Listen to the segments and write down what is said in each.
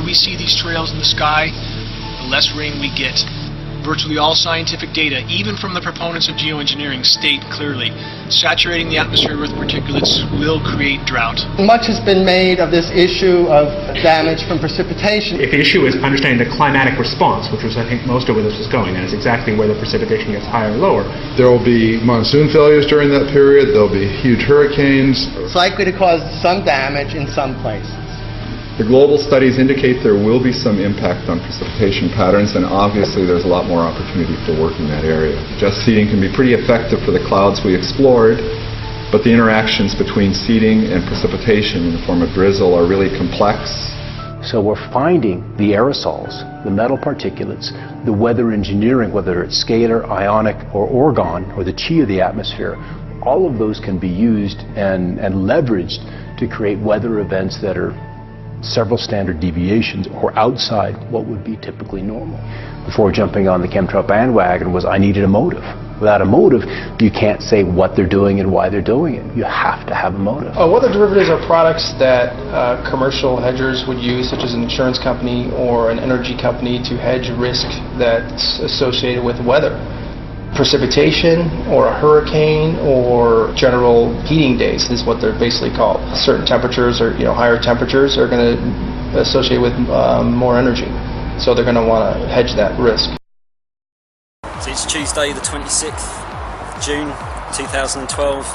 we see these trails in the sky, the less rain we get. Virtually all scientific data, even from the proponents of geoengineering, state clearly saturating the atmosphere with particulates will create drought. Much has been made of this issue of damage from precipitation. If the issue is understanding the climatic response, which was I think most of where this was going, and it's exactly where the precipitation gets higher or lower. There will be monsoon failures during that period, there will be huge hurricanes. It's likely to cause some damage in some places. The global studies indicate there will be some impact on precipitation patterns, and obviously there's a lot more opportunity for work in that area. Just seeding can be pretty effective for the clouds we explored, but the interactions between seeding and precipitation in the form of drizzle are really complex. So we're finding the aerosols, the metal particulates, the weather engineering, whether it's scalar, ionic, or orgone, or the chi of the atmosphere. All of those can be used and leveraged to create weather events that are several standard deviations or outside what would be typically normal. Before jumping on the chemtrail bandwagon was I needed a motive. Without a motive, you can't say what they're doing and why they're doing it. You have to have a motive. Weather derivatives are products that commercial hedgers would use, such as an insurance company or an energy company, to hedge risk that's associated with weather. Precipitation or a hurricane or general heating days is what they're basically called. Certain temperatures or higher temperatures are going to associate with more energy, so they're going to want to hedge that risk. So it's Tuesday the 26th of June 2012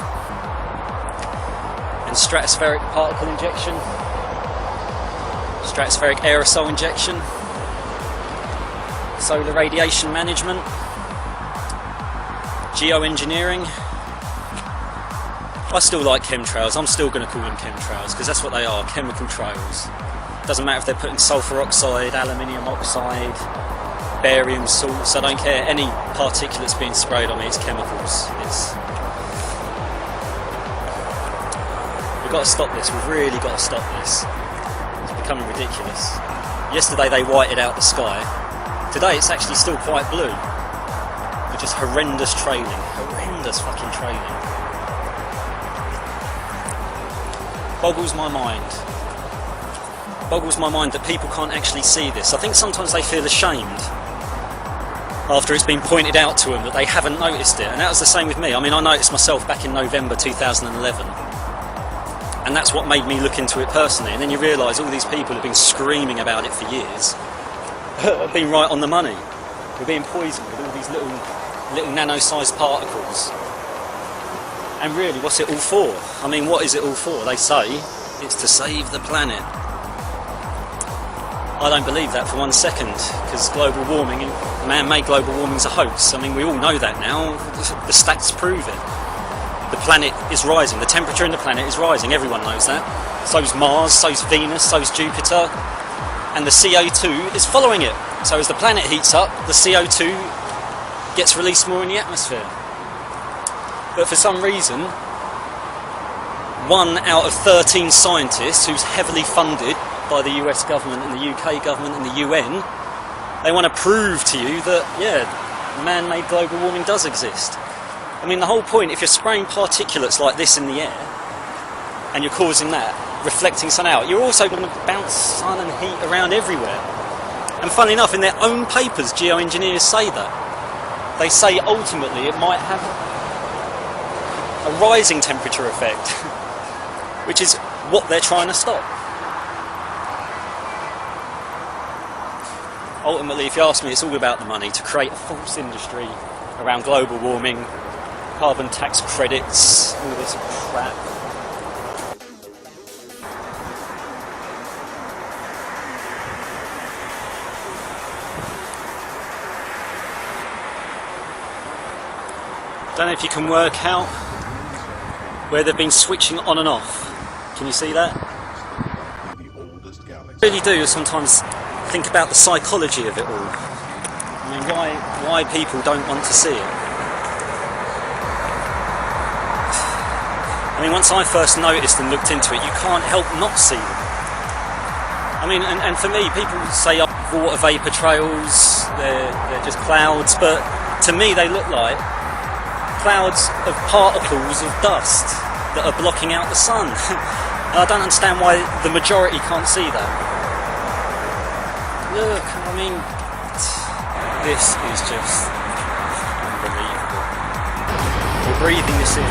and stratospheric particle injection, stratospheric aerosol injection, solar radiation management, Geoengineering. I still like chemtrails. I'm still going to call them chemtrails because that's what they are, chemical trails. Doesn't matter if they're putting sulfur oxide, aluminium oxide, barium salts, I don't care. Any particulates being sprayed on me, it's chemicals. We've got to stop this. We've really got to stop this. It's becoming ridiculous. Yesterday they whited out the sky. Today it's actually still quite blue. Just horrendous trailing, horrendous fucking trailing. Boggles my mind. Boggles my mind that people can't actually see this. I think sometimes they feel ashamed after it's been pointed out to them that they haven't noticed it. And that was the same with me. I mean, I noticed myself back in November 2011. And that's what made me look into it personally. And then you realise all these people have been screaming about it for years. Have been right on the money. We're being poisoned with all these little nano-sized particles. And really, what's it all for? I mean, what is it all for? They say it's to save the planet. I don't believe that for 1 second, because global warming, man-made global warming is a hoax. I mean, we all know that now. The stats prove it. The planet is rising. The temperature in the planet is rising. Everyone knows that. So's Mars, so's Venus, so's Jupiter. And the CO2 is following it. So as the planet heats up, the CO2 gets released more in the atmosphere. But for some reason, 1 out of 13 scientists who's heavily funded by the US government and the UK government and the UN, they want to prove to you that, yeah, man-made global warming does exist. I mean, the whole point, if you're spraying particulates like this in the air, and you're causing that, reflecting sun out, you're also going to bounce sun and heat around everywhere. And funnily enough, in their own papers, geoengineers say that. They say ultimately it might have a rising temperature effect, which is what they're trying to stop. Ultimately, if you ask me, it's all about the money, to create a false industry around global warming, carbon tax credits, all this crap. Don't know if you can work out where they've been switching on and off. Can you see that? I really do sometimes think about the psychology of it all. I mean, why people don't want to see it. I mean, once I first noticed and looked into it, you can't help not see them. I mean, and for me, people say water vapour trails, they're just clouds, but to me they look like clouds of particles of dust that are blocking out the sun. And I don't understand why the majority can't see that. Look, I mean, this is just unbelievable. We're breathing this in.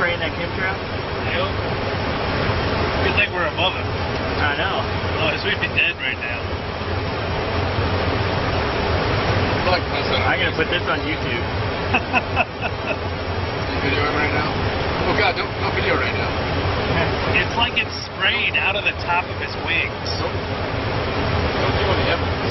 Spraying that chemtrail? Yep. Good thing we're above it. I know. Otherwise we'd be dead right now. I'm gonna put this on YouTube. You videoing right now? Oh God, no video right now. It's like it's sprayed out of the top of his wings. Don't do any evidence.